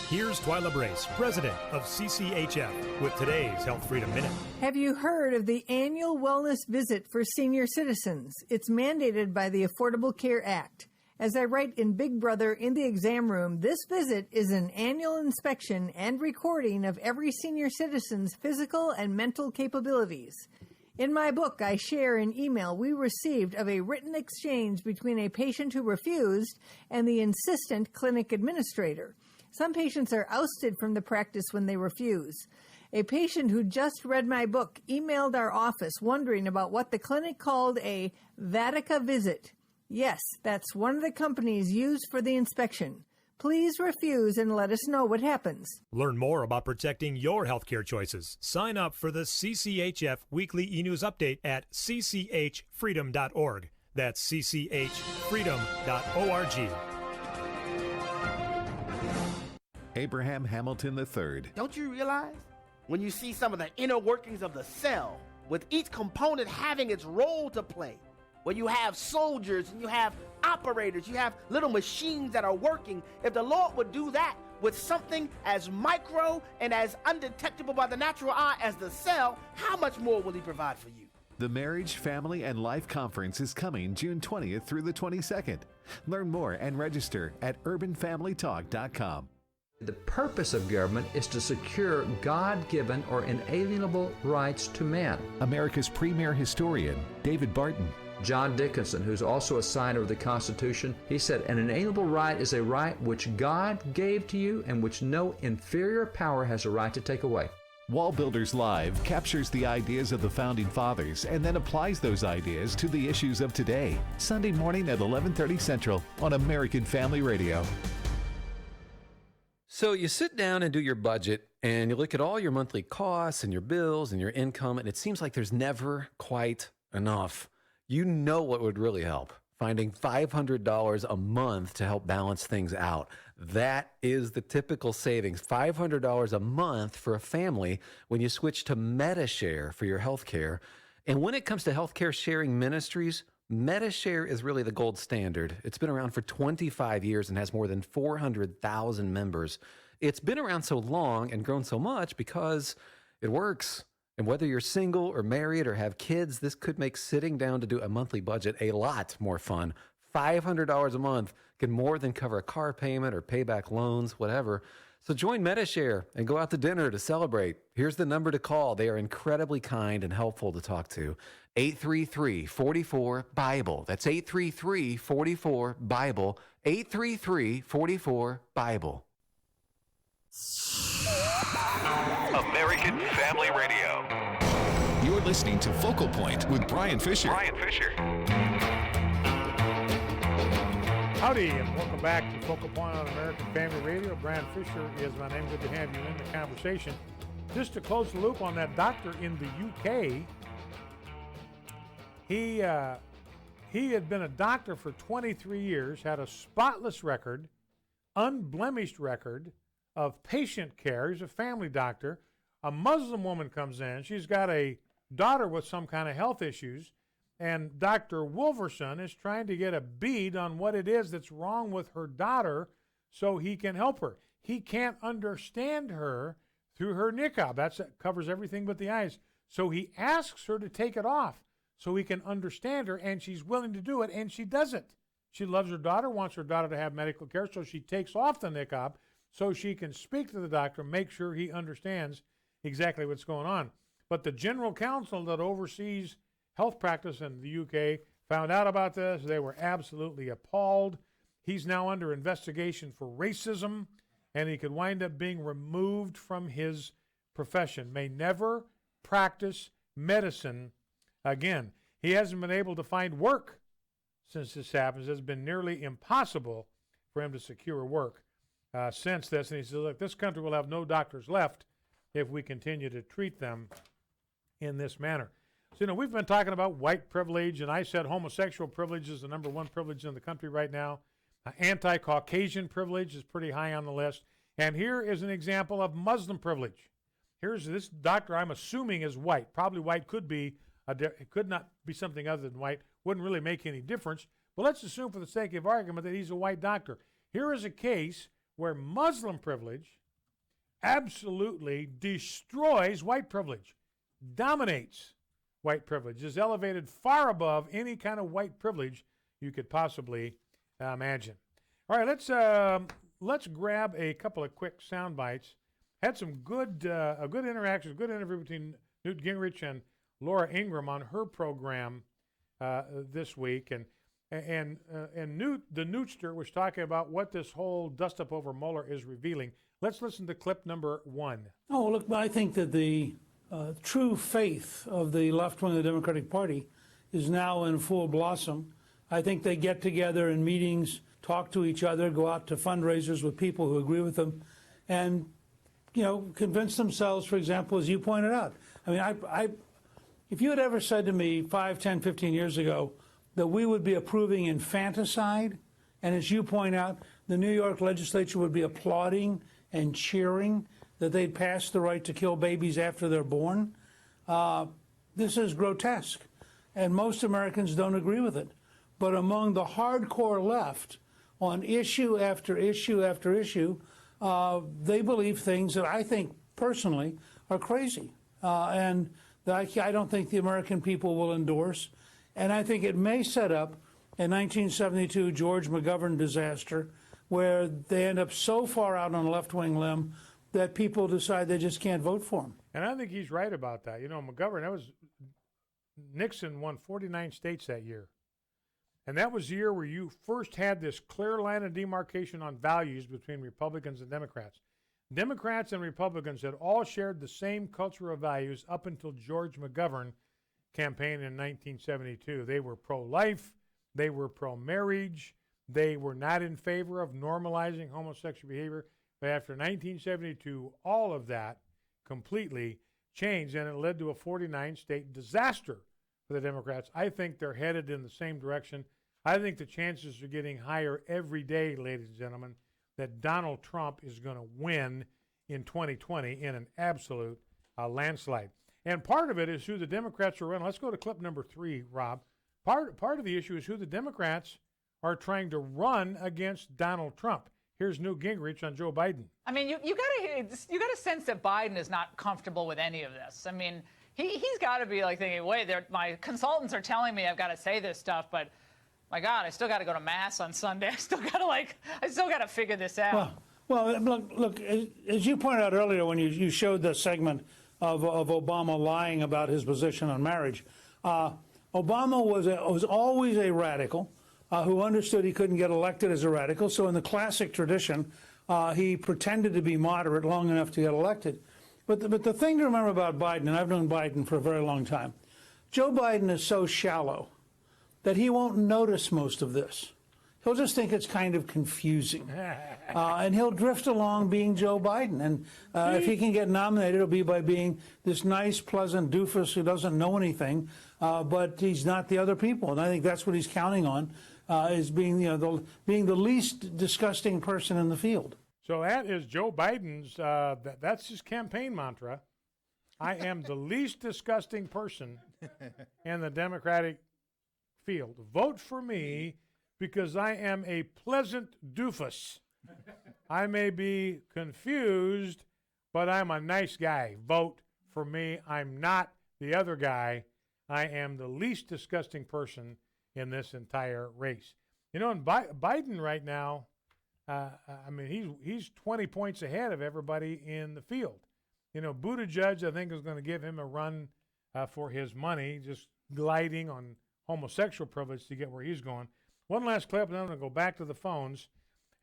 Here's Twyla Brace, president of CCHF, with today's Health Freedom Minute.
Have you heard of the annual wellness visit for senior citizens? It's mandated by the Affordable Care Act. As I write in Big Brother in the exam room, this visit is an annual inspection and recording of every senior citizen's physical and mental capabilities. In my book, I share an email we received of a written exchange between a patient who refused and the insistent clinic administrator. Some patients are ousted from the practice when they refuse. A patient who just read my book emailed our office wondering about what the clinic called a Vatica visit. Yes, that's one of the companies used for the inspection. Please refuse and let us know what happens.
Learn more about protecting your healthcare choices. Sign up for the CCHF Weekly e-News Update at cchfreedom.org. That's cchfreedom.org.
Abraham Hamilton III.
Don't you realize when you see some of the inner workings of the cell, with each component having its role to play, where you have soldiers and you have operators, you have little machines that are working. If the Lord would do that with something as micro and as undetectable by the natural eye as the cell, how much more will he provide for you?
The Marriage, Family, and Life Conference is coming June 20th through the 22nd. Learn more and register at urbanfamilytalk.com.
The purpose of government is to secure God-given or inalienable rights to man.
America's premier historian, David Barton.
John Dickinson, who's also a signer of the Constitution, he said, an inalienable right is a right which God gave to you and which no inferior power has a right to take away.
Wall Builders Live captures the ideas of the Founding Fathers and then applies those ideas to the issues of today. Sunday morning at 11:30 Central on American Family Radio.
So you sit down and do your budget and you look at all your monthly costs and your bills and your income, and it seems like there's never quite enough. You know what would really help? Finding $500 a month to help balance things out. That is the typical savings, $500 a month for a family when you switch to MediShare for your health care. And when it comes to healthcare sharing ministries, MediShare is really the gold standard. It's been around for 25 years and has more than 400,000 members. It's been around so long and grown so much because it works. And whether you're single or married or have kids, this could make sitting down to do a monthly budget a lot more fun. $500 a month can more than cover a car payment or pay back loans, whatever. So join MediShare and go out to dinner to celebrate. Here's the number to call. They are incredibly kind and helpful to talk to. 833-44-BIBLE. That's 833-44-BIBLE. 833-44-BIBLE.
American Family Radio. You're listening to Focal Point with Brian Fisher.
Howdy, and welcome back to Focal Point on American Family Radio. Brian Fisher is my name. Good to have you in the conversation. Just to close the loop on that doctor in the UK, he had been a doctor for 23 years, had a spotless record, unblemished record of patient care. He's a family doctor. A Muslim woman comes in. She's got a daughter with some kind of health issues, and Dr. Wolverson is trying to get a bead on what it is that's wrong with her daughter so he can help her. He can't understand her through her niqab. That covers everything but the eyes. So he asks her to take it off so he can understand her, and she's willing to do it, and she does it. She loves her daughter, wants her daughter to have medical care, so she takes off the niqab so she can speak to the doctor, make sure he understands exactly what's going on. But the general council that oversees health practice in the UK found out about this. They were absolutely appalled. He's now under investigation for racism, and he could wind up being removed from his profession. May never practice medicine again. He hasn't been able to find work since this happens. It's been nearly impossible for him to secure work since this. And he says, look, this country will have no doctors left if we continue to treat them in this manner. So, we've been talking about white privilege, and I said homosexual privilege is the number one privilege in the country right now. Anti-Caucasian privilege is pretty high on the list. And here is an example of Muslim privilege. Here's this doctor I'm assuming is white. Probably white could be, it could not be something other than white. Wouldn't really make any difference. But let's assume for the sake of argument that he's a white doctor. Here is a case where Muslim privilege absolutely destroys white privilege, dominates white privilege, is elevated far above any kind of white privilege you could possibly imagine. All right, let's grab a couple of quick sound bites. Had some good interaction, good interview between Newt Gingrich and Laura Ingraham on her program this week, and Newt, the Newtster, was talking about what this whole dust-up over Mueller is revealing. Let's listen to clip number 1.
Oh, look, I think that the true faith of the left wing of the Democratic Party is now in full blossom. I think they get together in meetings, talk to each other, go out to fundraisers with people who agree with them, and convince themselves, for example, as you pointed out. I mean, if you had ever said to me 5, 10, 15 years ago that we would be approving infanticide, and as you point out, the New York legislature would be applauding and cheering that they'd pass the right to kill babies after they're born, this is grotesque. And most Americans don't agree with it. But among the hardcore left, on issue after issue after issue, they believe things that I think, personally, are crazy. And that I don't think the American people will endorse. And I think it may set up a 1972 George McGovern disaster where they end up so far out on the left-wing limb that people decide they just can't vote for him.
And I think he's right about that. McGovern, Nixon won 49 states that year. And that was the year where you first had this clear line of demarcation on values between Republicans and Democrats. Democrats and Republicans had all shared the same cultural values up until George McGovern campaigned in 1972. They were pro-life. They were pro-marriage. They were not in favor of normalizing homosexual behavior. But after 1972, all of that completely changed, and it led to a 49-state disaster for the Democrats. I think they're headed in the same direction. I think the chances are getting higher every day, ladies and gentlemen, that Donald Trump is going to win in 2020 in an absolute landslide. And part of it is who the Democrats are running. Let's go to clip number 3, Rob. Part of the issue is who the Democrats are trying to run against Donald Trump. Here's Newt Gingrich on Joe Biden.
I mean, you got to sense that Biden is not comfortable with any of this. I mean, he's got to be like thinking, wait, my consultants are telling me I've got to say this stuff, but my God, I still got to go to mass on Sunday. I still got to figure this out.
Well, look, as you pointed out earlier when you showed the segment of Obama lying about his position on marriage, Obama was always a radical. Who understood he couldn't get elected as a radical. So in the classic tradition, he pretended to be moderate long enough to get elected. But the thing to remember about Biden, and I've known Biden for a very long time, Joe Biden is so shallow that he won't notice most of this. He'll just think it's kind of confusing. And he'll drift along being Joe Biden. And if he can get nominated, it'll be by being this nice, pleasant doofus who doesn't know anything, but he's not the other people. And I think that's what he's counting on. Is being the least disgusting person in the field.
So that is Joe Biden's. That's his campaign mantra. I am the least disgusting person in the Democratic field. Vote for me because I am a pleasant doofus. I may be confused, but I'm a nice guy. Vote for me. I'm not the other guy. I am the least disgusting person in this entire race. And Biden right now, he's 20 points ahead of everybody in the field. Buttigieg, I think, is going to give him a run for his money, just gliding on homosexual privilege to get where he's going. One last clip, and then I'm going to go back to the phones.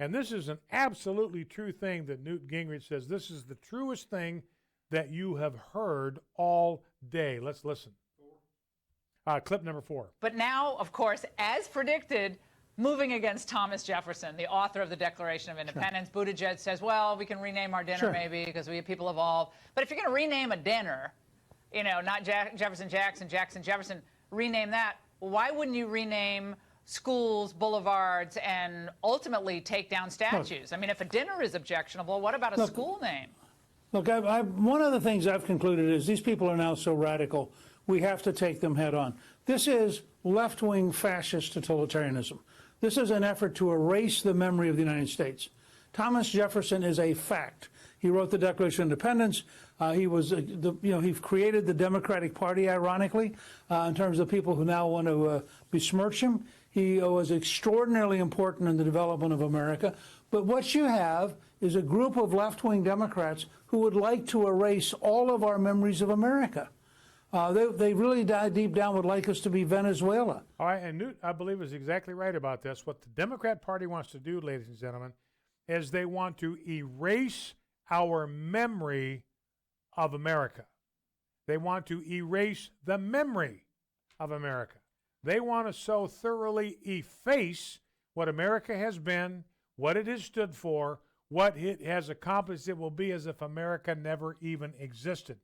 And this is an absolutely true thing that Newt Gingrich says. This is the truest thing that you have heard all day. Let's listen. Clip number 4.
But now, of course, as predicted, moving against Thomas Jefferson, the author of the Declaration of Independence. Sure. Buttigieg says, well, we can rename our dinner maybe because people evolve. But if you're going to rename a dinner, not Jefferson Jackson, Jackson Jefferson, rename that. Why wouldn't you rename schools, boulevards, and ultimately take down statues? I mean, if a dinner is objectionable, what about a school name?
Look, one of the things I've concluded is these people are now so radical, we have to take them head on. This is left-wing fascist totalitarianism. This is an effort to erase the memory of the United States. Thomas Jefferson is a fact. He wrote the Declaration of Independence. He created the Democratic Party, ironically, in terms of people who now want to besmirch him. He was extraordinarily important in the development of America. But what you have is a group of left-wing Democrats who would like to erase all of our memories of America. They really deep down would like us to be Venezuela.
All right, and Newt, I believe, is exactly right about this. What the Democrat Party wants to do, ladies and gentlemen, is they want to erase our memory of America. They want to erase the memory of America. They want to so thoroughly efface what America has been, what it has stood for, what it has accomplished. It will be as if America never even existed.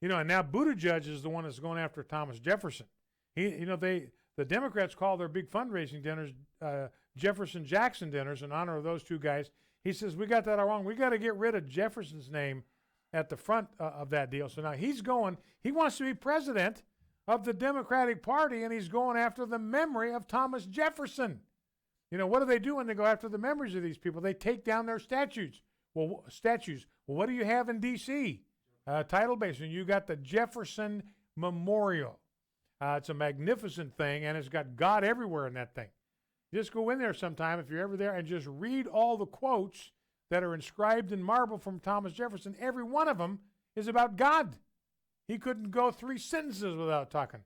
And now Buttigieg is the one that's going after Thomas Jefferson. The Democrats call their big fundraising dinners Jefferson Jackson dinners in honor of those two guys. He says, we got that all wrong. We got to get rid of Jefferson's name at the front of that deal. So now he wants to be president of the Democratic Party, and he's going after the memory of Thomas Jefferson. What do they do when they go after the memories of these people? They take down their statues. Well, what do you have in D.C.? Tidal Basin, you got the Jefferson Memorial. It's a magnificent thing, and it's got God everywhere in that thing. Just go in there sometime if you're ever there and just read all the quotes that are inscribed in marble from Thomas Jefferson. Every one of them is about God. He couldn't go 3 sentences without talking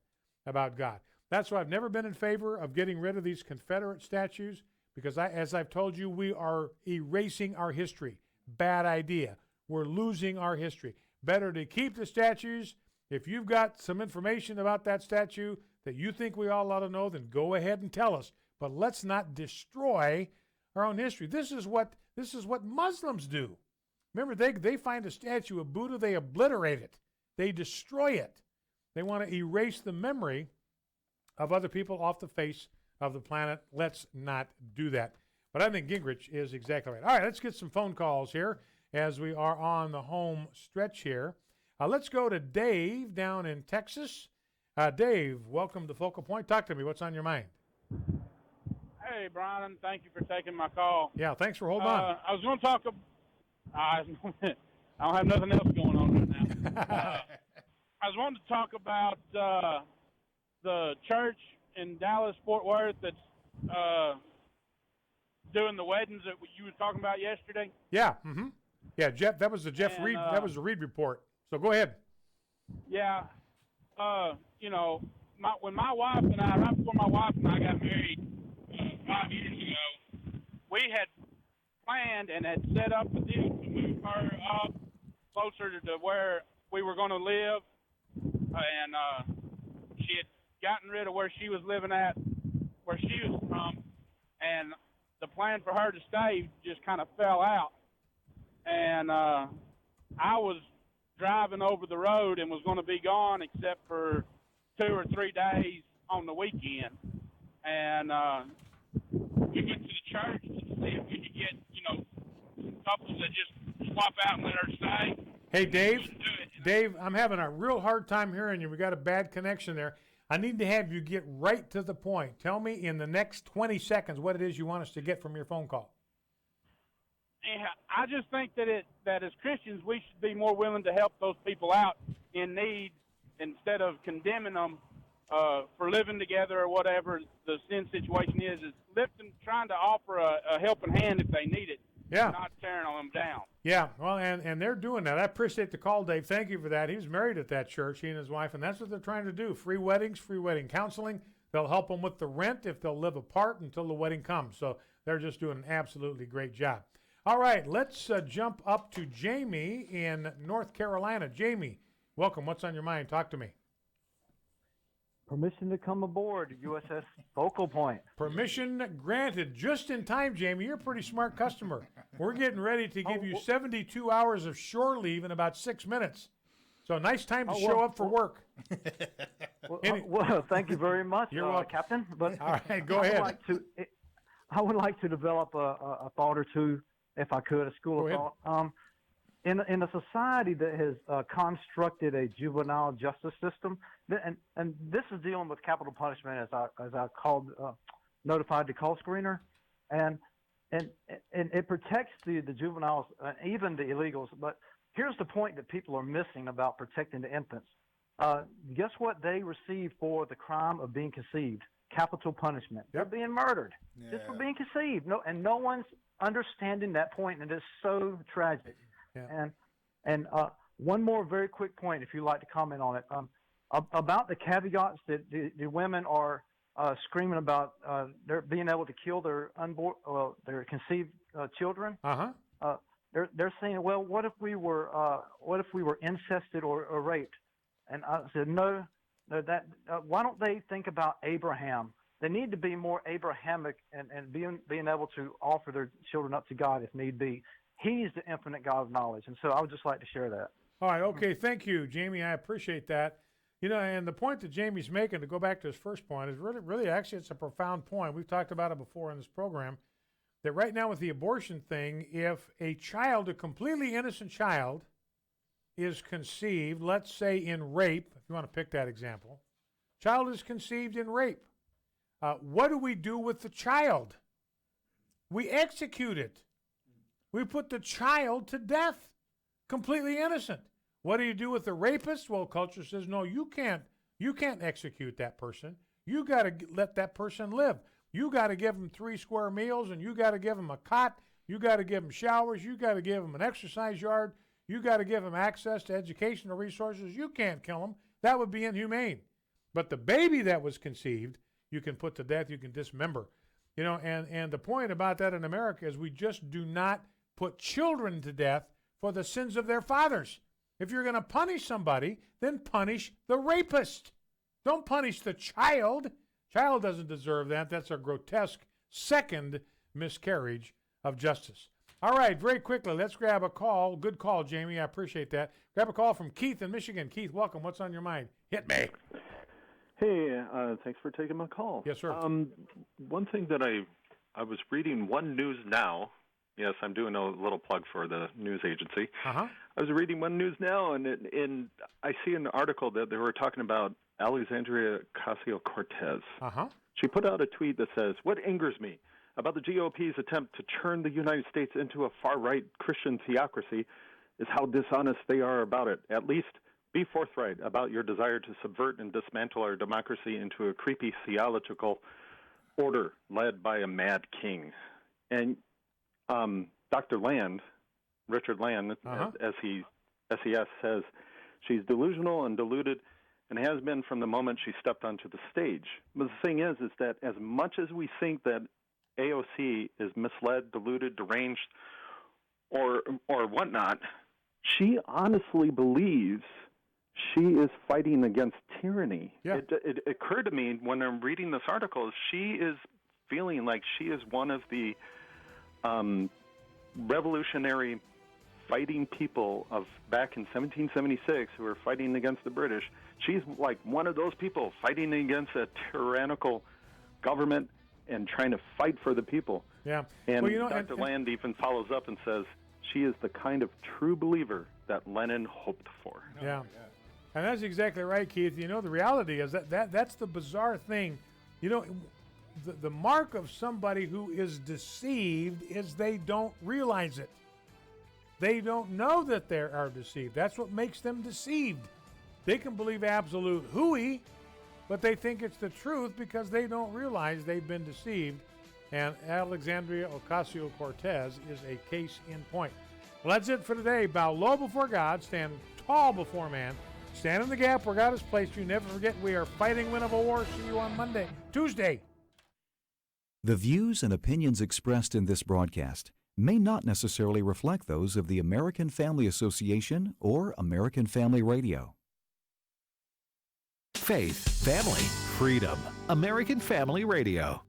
about God. That's why I've never been in favor of getting rid of these Confederate statues, because as I've told you, we are erasing our history. Bad idea. We're losing our history. Better to keep the statues. If you've got some information about that statue that you think we all ought to know, then go ahead and tell us. But let's not destroy our own history. This is what Muslims do. Remember, they find a statue of Buddha, they obliterate it. They destroy it. They want to erase the memory of other people off the face of the planet. Let's not do that. But I think Gingrich is exactly right. All right, let's get some phone calls here as we are on the home stretch here. Let's go to Dave down in Texas. Dave, welcome to Focal Point. Talk to me. What's on your mind?
Hey, Brian. Thank you for taking my call.
Yeah, thanks for holding on.
I was going to talk I don't have nothing else going on right now. I was wanting to talk about the church in Dallas, Fort Worth that's doing the weddings that you were talking about yesterday.
Yeah. Mm-hmm. Yeah, Jeff. That was the Jeff Reed. That was the Reed report. So go ahead.
Yeah. When my wife and I, right before my wife and I got married 5 years ago, we had planned and had set up a deal to move her up closer to where we were going to live, and she had gotten rid of where she was living at, where she was from, and the plan for her to stay just kind of fell out. And I was driving over the road and was going to be gone except for 2 or 3 days on the weekend. And we went to the church to see if we could get, some couples that just swap out and let her stay.
Hey, Dave, I'm having a real hard time hearing you. We got a bad connection there. I need to have you get right to the point. Tell me in the next 20 seconds what it is you want us to get from your phone call.
Yeah, I just think that as Christians, we should be more willing to help those people out in need instead of condemning them for living together or whatever the sin situation is trying to offer a helping hand if they need it.
Yeah.
Not tearing them down.
Yeah, well, and they're doing that. I appreciate the call, Dave. Thank you for that. He was married at that church, he and his wife, and that's what they're trying to do. Free weddings, free wedding counseling. They'll help them with the rent if they'll live apart until the wedding comes. So they're just doing an absolutely great job. All right, let's jump up to Jamie in North Carolina. Jamie, welcome. What's on your mind? Talk to me.
Permission to come aboard USS Focal Point.
Permission granted. Just in time, Jamie. You're a pretty smart customer. We're getting ready to give you 72 hours of shore leave in about 6 minutes. So nice time to show up for work.
Well, thank you very much,
You're welcome.
Captain. But
all right, go ahead.
I would like to develop a thought or two, if I could, a school of thought. In a society that has constructed a juvenile justice system, and this is dealing with capital punishment, as I called, notified the call screener, and it protects the juveniles, even the illegals. But here's the point that people are missing about protecting the infants. Guess what they receive for the crime of being conceived? Capital punishment. They're being murdered just for being conceived. No one's understanding that point, and it's so tragic.
Yeah.
And one more very quick point, if you'd like to comment on it, about the caveats that the women are screaming about, they're being able to kill their their conceived children. They're saying, well, what if we were incested or raped? And I said, no, why don't they think about Abraham? They need to be more Abrahamic and being able to offer their children up to God if need be. He's the infinite God of knowledge. And so I would just like to share that.
All right, okay, thank you, Jamie. I appreciate that. And the point that Jamie's making, to go back to his first point, is really actually it's a profound point. We've talked about it before in this program, that right now with the abortion thing, if a completely innocent child, is conceived, let's say in rape, if you want to pick that example, child is conceived in rape. What do we do with the child? We execute it. We put the child to death, completely innocent. What do you do with the rapist? Well, culture says, no, you can't execute that person. You got to let that person live. You got to give them 3 square meals, and you got to give them a cot. You got to give them showers. You got to give them an exercise yard. You got to give them access to educational resources. You can't kill them. That would be inhumane. But the baby that was conceived, you can put to death. You can dismember. And the point about that in America is we just do not put children to death for the sins of their fathers. If you're going to punish somebody, then punish the rapist. Don't punish the child. Child doesn't deserve that. That's a grotesque second miscarriage of justice. All right, very quickly, let's grab a call. Good call, Jamie. I appreciate that. Grab a call from Keith in Michigan. Keith, welcome. What's on your mind? Hit me.
Hey, thanks for taking my call.
Yes, sir.
One thing that I was reading One News Now. Yes, I'm doing a little plug for the news agency. I was reading One News Now, and I see an article that they were talking about Alexandria Ocasio-Cortez. She put out a tweet that says, "What angers me about the GOP's attempt to turn the United States into a far-right Christian theocracy is how dishonest they are about it. At least be forthright about your desire to subvert and dismantle our democracy into a creepy theological order led by a mad king." And Dr. Land, Richard Land, SES, says she's delusional and deluded and has been from the moment she stepped onto the stage. But the thing is that as much as we think that AOC is misled, deluded, deranged, or whatnot, she honestly believes she is fighting against tyranny.
Yeah.
It occurred to me when I'm reading this article, she is feeling like she is one of the revolutionary fighting people of back in 1776 who were fighting against the British. She's like one of those people fighting against a tyrannical government and trying to fight for the people.
Yeah.
And Dr. Land even follows up and says she is the kind of true believer that Lenin hoped for.
Yeah. And that's exactly right, Keith. The reality is that's the bizarre thing. The mark of somebody who is deceived is they don't realize it. They don't know that they are deceived. That's what makes them deceived. They can believe absolute hooey, but they think it's the truth because they don't realize they've been deceived. And Alexandria Ocasio-Cortez is a case in point. Well, that's it for today. Bow low before God, stand tall before man, stand in the gap where God has placed you. Never forget, we are fighting win of a war. See you on Tuesday.
The views and opinions expressed in this broadcast may not necessarily reflect those of the American Family Association or American Family Radio.
Faith, family, freedom. American Family Radio.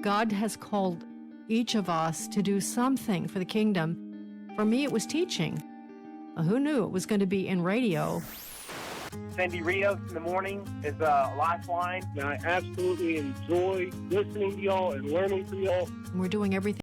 God has called each of us to do something for the kingdom. For me, it was teaching. Who knew it was going to be in radio?
Sandy Rios in the morning is a lifeline.
I absolutely enjoy listening to y'all and learning from y'all.
We're doing everything